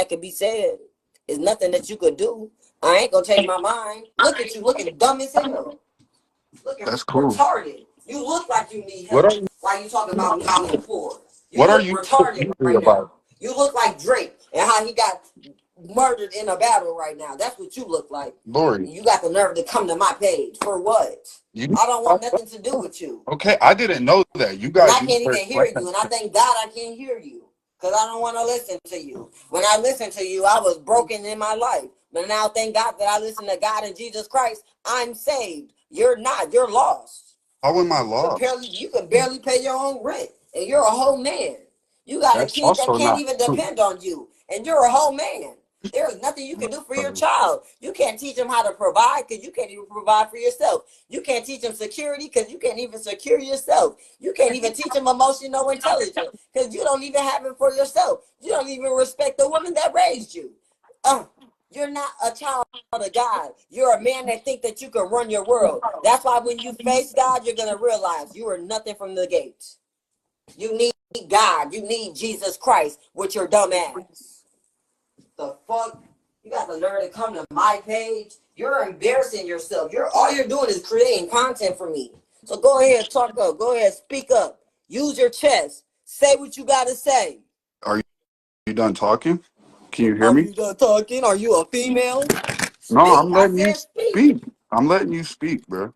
could be said. It's nothing that you could do. I ain't gonna change my mind. Look at you looking dumb as hell. Looking That's cool. retarded. You look like you need What help. are you? Why you talking about me being poor? You What are look you retarded angry right about? now. You look like Drake and how he got murdered in a battle right now. That's what you look like. Lori, You got the nerve to come to my page. For what? you I don't want nothing to do with you. okay? I didn't know that. You And I guys. can't even hear you. And I thank God I can't hear you. Because I don't want to listen to you. When I listened to you, I was broken in my life. But now thank God that I listen to God and Jesus Christ. I'm saved. You're not. You're lost. How am I lost? You can barely pay your own rent. And you're a whole man. You got a That's kid that also can't not even true. depend on you. And you're a whole man. There's nothing you can do for your child. You can't teach them how to provide because you can't even provide for yourself. You can't teach them security because you can't even secure yourself. You can't even teach them emotional intelligence because you don't even have it for yourself. You don't even respect the woman that raised you. You're not a child of God. You're a man that think that you can run your world. That's why when you face God, you're going to realize you are nothing from the gates. You need God. You need Jesus Christ with your dumb ass. The fuck? You got the nerve to come to my page? You're embarrassing yourself. All you're doing is creating content for me. So go ahead, talk up. Go ahead, speak up. Use your chest. Say what you gotta say. Are you done talking? Can you hear Are me? you done talking? Are you a female? No, Speak. I'm I letting you said speak. speak. I'm letting you speak, bro.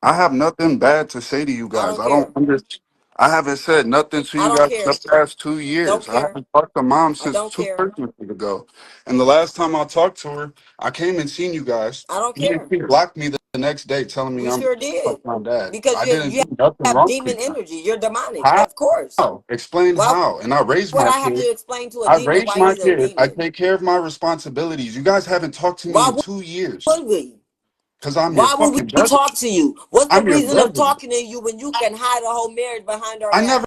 I have nothing bad to say to you I guys. don't I don't care. understand. I haven't said nothing to I you don't guys in care. the past 2 Don't years. I care. haven't talked to mom I since don't two care. Christmases ago. And the last time I talked to her, I came and seen you guys. I don't And then care. she blocked me the next day, telling me You I'm sure did. fuck my dad. Because I didn't you do nothing have wrong to demon you. energy. You're demonic. How? Of course. Explain Why how. And I raised would my I have kid. to explain to a I demon raised why my he's a kid. I demon? take care of my responsibilities. You guys haven't talked to me Why in 2 years would we? because I'm your Why would fucking we brother. talk to you? What's the I'm your reason of brother. talking to you when you can hide a whole marriage behind our I back?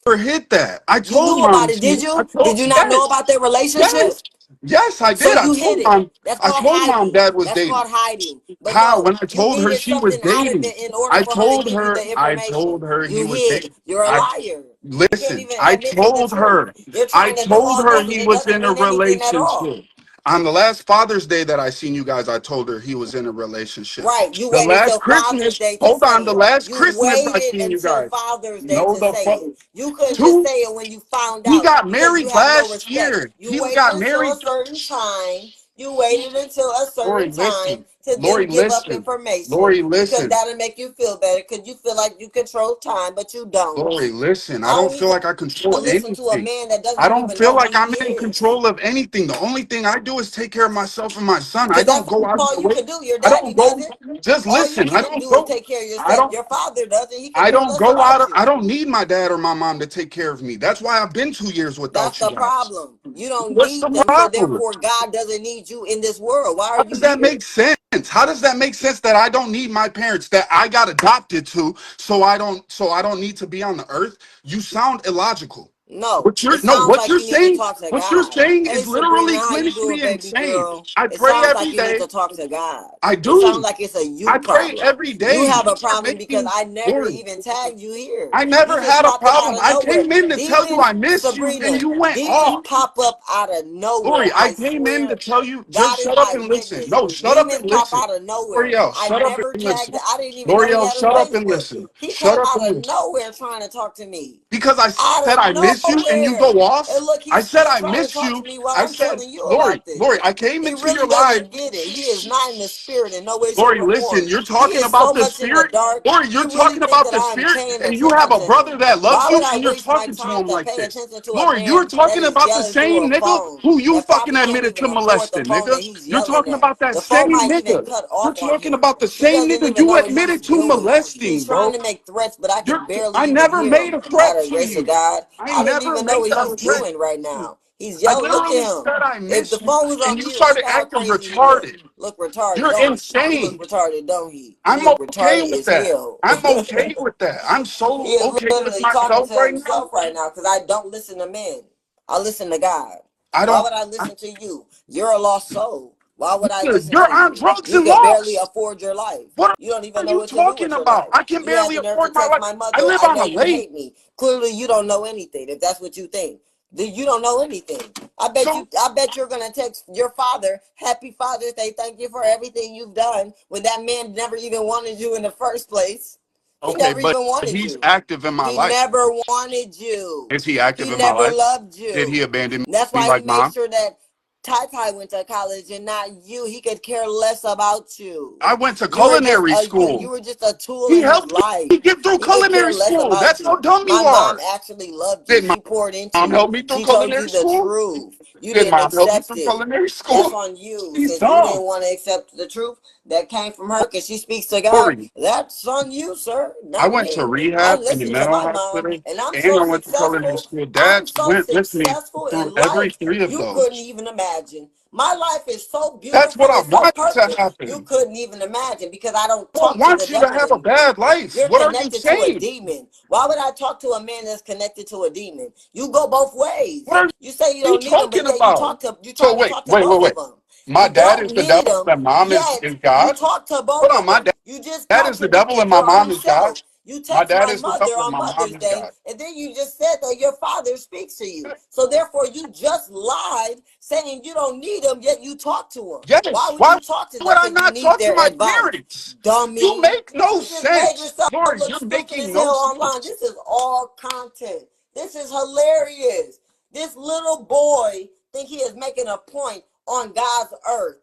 never hit that. I You told knew mom about it, to. did I you? Did told you not know yes, about their relationship? yes, yes. I So did. I you hid told it. mom. That's I called told mom hiding. dad was That's dating. called hiding. But How? no, When I you told her needed she was something out of dating, it in order I for her to told give you her. the I information. told her he You was hid. dating. You're a I liar. You can't listen. even I admit to the told truth. her. You're I trying to do told all her this and he it was doesn't in a mean anything at all. relationship. On the last Father's Day that I seen you guys, I told her he was in a relationship. Right. You The waited last till Father's Christmas, Day to hold say on. The it. last You Christmas I waited seen you until guys. Father's Day No, to the say fuck. it. You couldn't just Two. say it when you found He out got because you married have no last respect. year. You He waited got until a married. certain time. You waited until a Lori, certain time listen. to Lori, then give up listen. information Lori, because listen. that'll make you feel better because you feel like you control time, but you don't. Lori, listen. I I don't don't feel even like I control listen to a anything. man that I doesn't don't even feel know who like I'm he in is. control of anything. The only thing I do is take care of myself and my son. I Because don't that's go out of all the you way. can do. Your I daddy don't go. doesn't. Just All you listen. I can don't do is go. take care of I yourself. don't. Your father doesn't. He can I care don't less go out. about I you. don't need my dad or my mom to take care of me. That's why I've been 2 years That's without you the guys. problem. You don't What's the need them, so problem? therefore God doesn't need you in this world. Why are How you does that here? make sense? How does that make sense that I don't need my parents, that I got adopted to, so I don't need to be on the earth? You sound illogical. No, What it you're no, sounds what like you're you need to saying, talk to what you're God. saying Hey is Sabrina, literally how you doing, clinically baby insane. girl? I It pray sounds like every you need day. to talk to God. I It sounds do. like it's a you I pray problem. every You day. have You a are problem because making I never glory. even tagged you here. I You never just had a popping out problem. of I nowhere. came in to tell you Demons, I miss you, and Sabrina, you went demons off. pop up out of nowhere. Lori, I I came in to swear. tell you, God just is shut up my and listen. witness. No, shut up Demons and pop listen. out of nowhere. L'Oreal, I shut up never and tagged listen. it. I didn't even know he L'Oreal, had a shut up and Facebook. listen. He Shut came up out and of listen. nowhere trying to talk to me. Because I Out said of I miss you and you nowhere. go off. And look, I he's said still I trying to miss talk to you. me while I I'm said, telling you Lori, about this. Lori, I came He into your really live. doesn't get it. He is not in the spirit in no way, shape, Lori, or listen, form. you're He talking is about so the much in the spirit. dark. Lori, He you're really talking think about that the I'm spirit, paying and you have attention a to him. brother that loves Why would you, I and you're waste my talking to time him to like pay this. attention to a Lori, man you're that talking is about the yelling through same a nigga phone who you that fucking probably can't admitted even to afford the molesting, phone that nigga. he's You're yelling talking at? about that The phone same might even nigga. cut You're off on talking him. about the He same doesn't nigga even you know what he's admitted to doing. He's molesting, trying bro. to make threats, but I can barely I even never hear him made a by threat the to grace of you. God. I I don't never even know made what a he's threat. doing right now. He's I yelling. Look literally at him. said I If the miss you, phone was and on you mute, look started at how acting crazy he look. retarded. Look retarded, You're don't he? He look insane. retarded, don't he? He I'm look okay retarded with as that. hell. I'm okay with that. I'm He so is okay with literally talking myself to right now. himself right now because I don't listen to men. I listen to God. I Why don't. would I listen to you? You're a lost soul. Why would I listen You're to on you? drugs You and can barely lost. afford your life. What You don't even are know you what to do talking with your about? life. I can You had barely the nerve to afford my text life. my I mother, live I on know a you lake. hate me. Clearly, you don't know anything if that's what you think. You don't know anything. I So bet you're gonna text your father, Happy Father's Day, thank you for everything you've done, when that man never even wanted you in the first place. He okay, never but even wanted he's you. active in my He life. never wanted you. Is he active He in my never life? loved Did he you. abandon And that's me why he like made mom? sure that Ty Ty went to college and not you. He could care less about you. I went to You were just culinary you school. were just a tool He in his helped life. me get through He could care culinary less school. about That's how you. dumb My you mom are. actually loved you. Did She poured into mom you. help me through She told you culinary the school? truth. You Did didn't mom help me accept through it. culinary That's school? on you. She's Since you dumb. didn't want to accept the truth that came from her because she speaks to God, Lori, that's on you, sir, I not went to me. I rehab and the listen to mental my mom, hospital, and I'm and so I went to culinary successful. school. I'm Dad so went with me successful through in every life. three of You couldn't those. even imagine. My life is so That's what beautiful I and so want to perfect. You happen. couldn't even imagine because I don't I don't talk to the want you to devil have a anymore. bad life. You're What are you connected to a saying? demon. Why would I talk to a man that's connected to a demon? You go both What ways. are You say you you don't need them, but talking yet you about? talk to you So try to talk to both of wait. them. My You dad don't is the need devil them, and mom is yet you God. talk to Hold both on, of my them. dad, You just dad is the contradicted devil and my your mom own is God. self. You My text dad my is the mother devil and on my mom Mother's is Day, God. and then you just said that your father speaks to you. So therefore, you just lied, saying you don't need them, yet you talk to them. Why Yes. would Why you talk to them? would I Because you not need talk to their my advice, parents? You dummy. make no You just made sense. yourself Lord, look you're stupid as making no hell online. sense. This is all content. This is hilarious. This little boy think he is making a point on God's earth.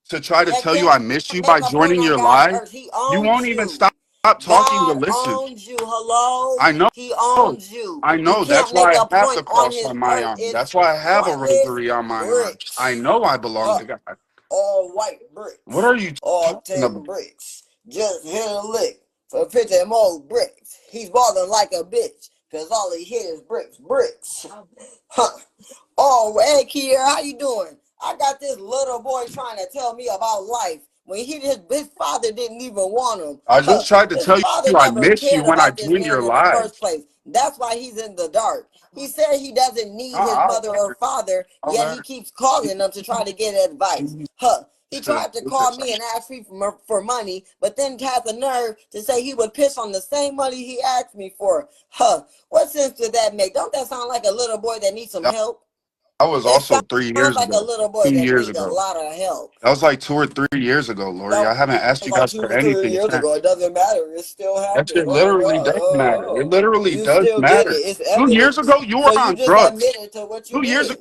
To try to That tell you can't I miss you make by a point joining on your God's live. earth. He You owns won't even you. stop talking to God listen. owns you. Hello? I know. He owns you. I You know. That's can't make why I a have point the on cross his on my earth. arm. It's That's why I have a pointless rosary on my arm. I bricks. know I belong Huh. to God. All white What bricks. are you All talking 10 about? bricks. Just hit a lick for 50 more bricks. He's balling like a bitch. Cause all he hit is bricks. Bricks. Huh. Oh, hey Kier, how you doing? I got this little boy trying to tell me about life when his father didn't even want him. I Huh. just tried to His tell father you I never miss you cared when I about this joined man your in the live. first place. That's why he's in the dark. He said he doesn't need his mother or father, yet he keeps calling them to try to get advice. Huh. He tried to call me and ask me for money, but then had the nerve to say he would piss on the same money he asked me for. Huh. What sense does that make? Don't that sound like a little boy that needs some help? That was It also three sounds years like a ago. little boy 2 that years needs a ago. lot of help. That was like 2 or 3 years ago, Lori. That I haven't asked was you like guys two for or three anything years ago. since. It doesn't matter. It's still That happening. shit Oh my literally God. does matter. It literally You does still did it. matter. It's 2 years evidence. ago, you were So you on just drugs. admitted to what you 2 years did.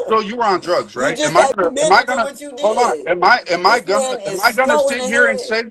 ago, you were on drugs, You right? just Am I admitted to gonna what you hold on? did. Am I This gonna man am is I gonna slow in sit the here and head. say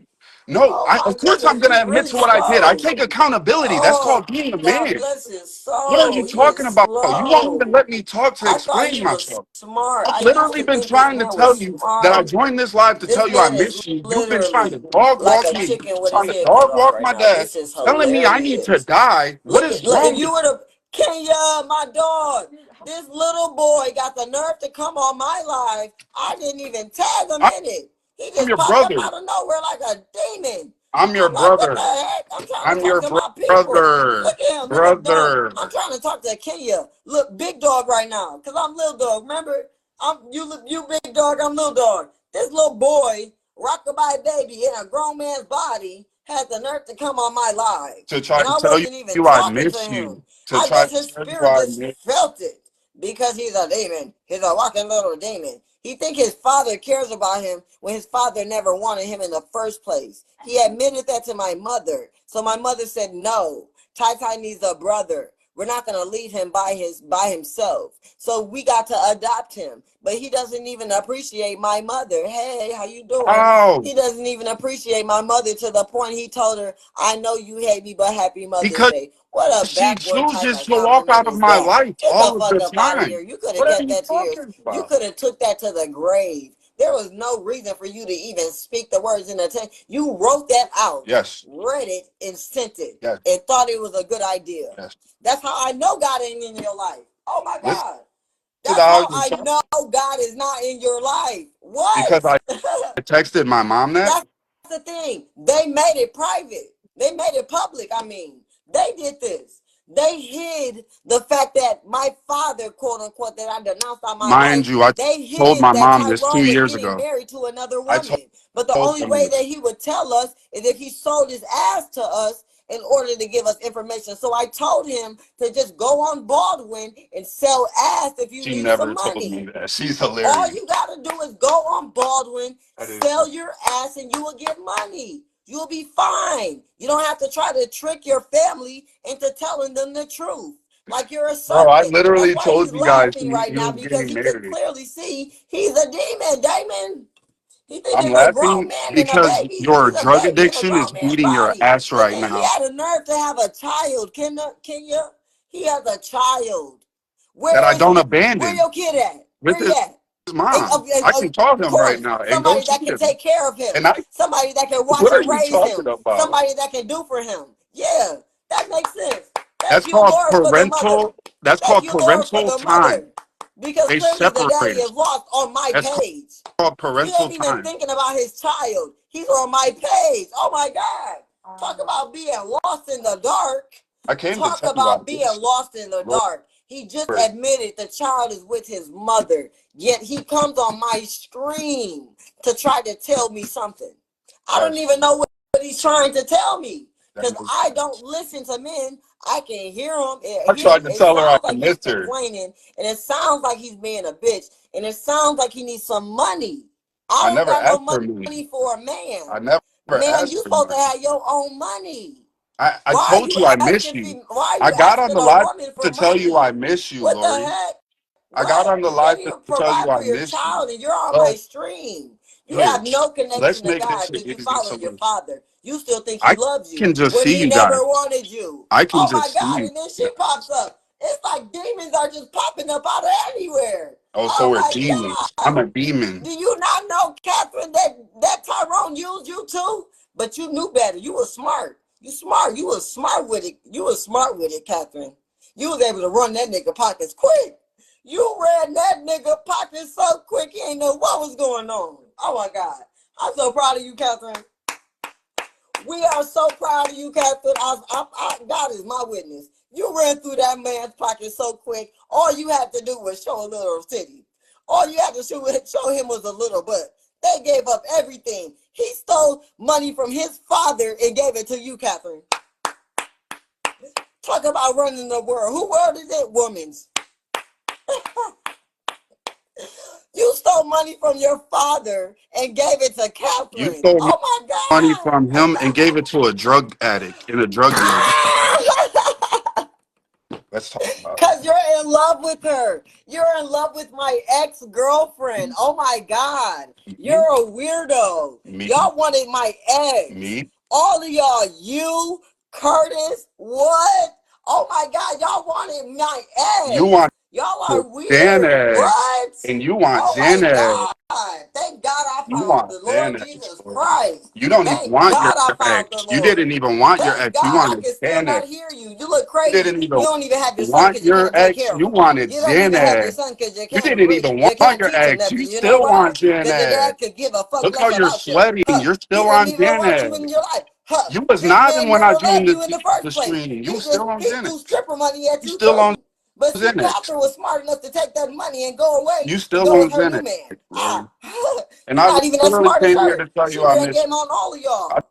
no? Oh my Of course I'm goodness, gonna he's admit really to what I did. I slow. take accountability. That's Oh, called being a God man. bless his What are you soul. He talking is about? You won't even slow. let me talk to I thought explain he was myself. smart. I've I used literally to been think this trying to man tell was you that I smart. joined this live to This tell you I man is miss you. You've been trying to literally dog like walk a me, chicken with his trying to head cut dog off walk right my now. dad, This is telling me I need to hilarious. die. What Look is at look, wrong if with you you? would have Kenya, my dog, this little boy got the nerve to come on my live. I didn't even tag him I'm in it. He just your popped up brother. out of nowhere like a demon. I'm your I'm like, what the brother. heck? I'm trying to I'm talk your to my people. brother. Look at him. He look dumb. Brother. I'm trying to talk to Kenya. Look, big dog right now. Cause I'm little dog. Remember? You big dog, I'm little dog. This little boy, rockabye baby in a grown man's body, had the nerve to come on my live. To try And to I tell wasn't even you I talking to miss him. you. To I try guess to his tell you spirit I just miss felt it because he's a demon. He's a walking little demon. He think his father cares about him when his father never wanted him in the first place. He admitted that to my mother. So my mother said, no, Tai Tai needs a brother. We're not going to leave him by himself. So we got to adopt him. But he doesn't even appreciate my mother. Hey, how you doing? how. He doesn't even appreciate my mother to the point he told her, I know you hate me, but happy Mother's Because Day. What a she backward type chooses of to walk compliment out of is my that? life Get the all of fuck the up out of time. here. You could have What are kept you that to yours. talking You about? could have took that to the grave. There was no reason for you to even speak the words in the text. You wrote that out, Yes. read it, and sent it, Yes. and thought it was a good idea. Yes. That's how I know God ain't in your life. Oh my Listen God. to That's how how you I talk. know God is not in your life. What? Because I texted my mom that. That's the thing. They made it private. They made it public. I mean, they did this. They hid the fact that my father, quote unquote, that I denounced out my life, Mind you, I they told hid my that mom this two Tyrone was years getting ago. married to another I woman. But the told only them way this. that he would tell us is if he sold his ass to us in order to give us information. So I told him to just go on Baldwin and sell ass if you She need never some told money. me that. She's All hilarious. you gotta do is go on Baldwin, That is sell your ass, and you will get money. You'll be fine. You don't have to try to trick your family into telling them the truth. Like you're a Bro, I serpent. That's literally why told he's you guys laughing right he now, was because getting he can married. clearly see he's a demon, Damon. He think I'm he's a grown laughing man and a because baby. your He's a drug baby in a addiction is grown man's beating your body. ass And right then he now. had a nerve to have a child, Kenya. He has a child. That I Where is don't he? Where abandon your kid at? with Where he at? his mom. I can Of call him right course, now and go somebody see that can him. take care of him, And I, somebody that can watch what are and you raise talking him, about? somebody that can do for him. Yeah, that makes sense. Thank That's you, called Lord, for the mother. parental. That's Thank called you, Lord, for parental the time. mother. Because They clearly the daddy separated. is lost on my That's page. called He parental ain't even time. thinking about his child. He's on my page. Oh my God. Talk about being lost in the dark. I came to Talk tell you I about being miss lost in the you. dark. He just Lord. admitted the child is with his mother, yet he comes on my stream to try to tell me something. I don't even know what he's trying to tell me, because I don't listen to men. I can hear him. I tried to It tell her sounds I like he's missed her. complaining, and it sounds like he's being a bitch, and it sounds like he needs some money. I I don't never got no asked for money. money for a man. I never Man, you asked for supposed to money. have your own money. I Why are told you you I miss asking? you. Why are I you got on asking the a live woman to for tell you I money? miss you, What the Lori. heck? I got What? on the You can't live even to tell you provide I for your miss you. child, and you're on my stream. You Here, have no let's connection to make this God shit because you easy. following your So father. You still think he I loves you can just when see he you never guys. wanted you. I can Oh my just see God! you And then she guys. pops up. It's like demons are just popping up out of anywhere. Oh, so Oh we're my demons. I'm God! a demon. Do you not know, Catherine, that Tyrone used you too? But you knew better. You were smart. You smart. You was smart with it. You was smart with it, Catherine. You was able to run that nigga pockets quick. You ran that nigga pockets so quick, he ain't know what was going on. Oh my God. I'm so proud of you, Catherine. We are so proud of you, Catherine. God is my witness. You ran through that man's pocket so quick. All you had to do was show a little titty. All you had to show him was a little butt. They gave up everything. He stole money from his father and gave it to you, Catherine. Talk about running the world. Who world is it? Woman's. You stole money from your father and gave it to You Catherine. stole Oh money my from him and gave it to a drug addict and a drug dealer. God. Let's talk about it. Because you're in love with her. You're in love with my ex-girlfriend. Oh my God. You're a weirdo. Me? Y'all wanted my ex. Me? All of y'all, you, Curtis, what? Oh my God, y'all wanted my You ex. want Y'all are weird. Xanax. What? And you want Oh my Xanax. God. Thank God I You found want the Lord Xanax. Jesus Christ. You don't even Thank want God your I found the ex. You Lord. didn't even want your Thank ex. You God I wanted can still Xanax. not hear you. You look You crazy. didn't You even don't even have your son want because you your can't take ex. care of You him. wanted You don't even have your Xanax. son because you You can't didn't even you want can't your teach him ex. nothing. You You know still why? want Because your Xanax. dad could give a fuck Look less how you're about you. sweating. Huh. You're He still didn't on even want you Xanax. in your life. Huh. You was This nodding man when I never joined loved you in the the first place. stream. You still on He threw Xanax. stripper money at You you still on too. But see, Xanax. Catherine was smart enough to take that money and go away You and still go on with her new Xanax, man. Lori. And You're I not even as literally smart as came here her. to tell She you I ran miss game on all of you. y'all. I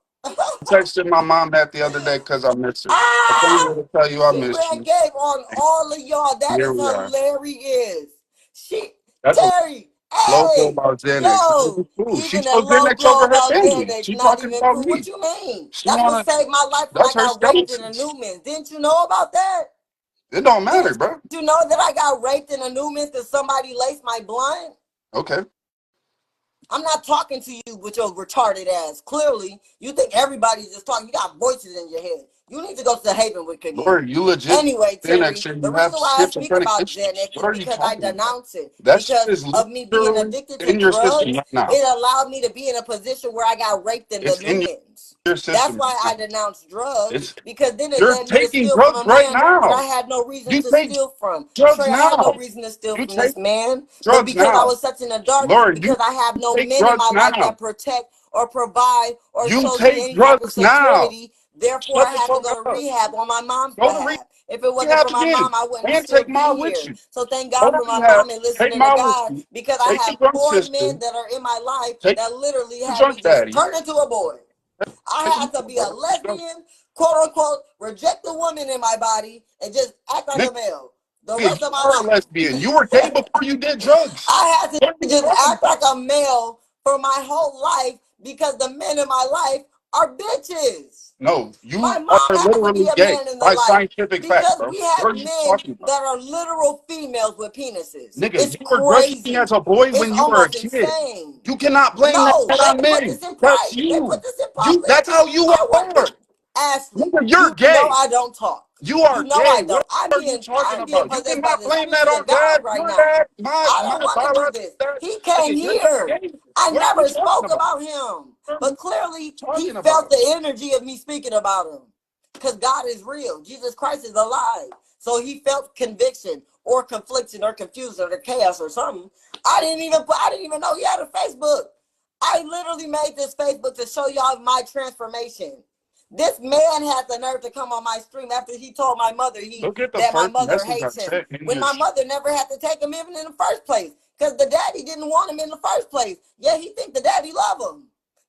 texted my mom that the other day because I miss her. I came here Ah! to tell you I She miss ran you. game on all of y'all. That Here is we are. hilarious. She, That's a Terry, low blow hey, about Xanax. yo, Ooh, she even a chose low Xanax blow over her about family. Xanax, She not talking even about proof. What me. you mean? She That's what wanna. saved my life when I That's her got raped in a skeletons. Newman's. Didn't you know about that? It don't matter, Didn't bro. you know that I got raped in a Newman's because somebody laced my blunt? Okay. I'm not talking to you with your retarded ass. Clearly, you think everybody's just talking. You got voices in your head. You need to go to Havenwick again. Lord, you legit Anyway, Xanax Terry, and the you have reason why I speak schizophrenic about issues. Xanax What is are you because I talking about? denounce it. That shit Because is of me being literally addicted to in your system drugs, right now. it allowed me to be in a position where I got raped in the It's in Newmans. your That's system why right I now. denounced drugs, It's because then it you're led me to taking steal from drugs a right man that I now. had no reason You to take steal from. drugs Trey, I had no now. reason to steal You from take this man, but drugs because I now. was such in the dark, Lord, you because I have no take men in drugs my life now. that protect or provide or You shows me take any type of drugs now. security. Therefore, I Shut the had to fuck go to up. rehab on my mom's Go to behalf. If it wasn't rehab for my again mom, I wouldn't and still take be mine with here. you. So thank Go God to for my rehab. mom and Take listening to mine with God, you. because I Take have your drunk 4 men sister. that are in my life Take that literally your had me drunk just daddy. turn into a boy. I Take had to be a your drunk. lesbian quote unquote reject the woman in my body and just act like a male the rest You of my are a life. lesbian. You were gay before you did drugs. I had What are to you just talking act like about? a male for my whole life because the men in my life are bitches. No, My you mom are has to be literally a gay man in the by life scientific fact, because bro. we What have are you men talking about? that are literal females with penises. Nigga, It's you were drinking as crazy. a boy It's when you were a almost kid. insane. You cannot blame that No, they on put men. this in That's private. They put you. this in You public. that's how you I want are. Ashley. Nigga, you're You know gay. I don't talk. You are You know I gay. don't. What are you talking I'm being about? You possessed by cannot the blame that spirits on of God dad. right Your now. dad, I my don't want to do biological this. dad. He came Nigga, you're just here. gay. I What are you never talking spoke about? about him, What are but you clearly he talking felt about? the energy of me speaking about him because God is real. Jesus Christ is alive. So he felt conviction or confliction or confusion or chaos or something. I didn't even know he had a Facebook. I literally made this Facebook to show y'all my transformation. This man had the nerve to come on my stream after he told my mother Look at the that my first mother message I hates him. sent in When your my mother never had to take him even in the first place. Because the daddy didn't want him in the first place. Yeah, he think the daddy love him.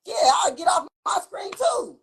Yeah, I'll get off my screen too.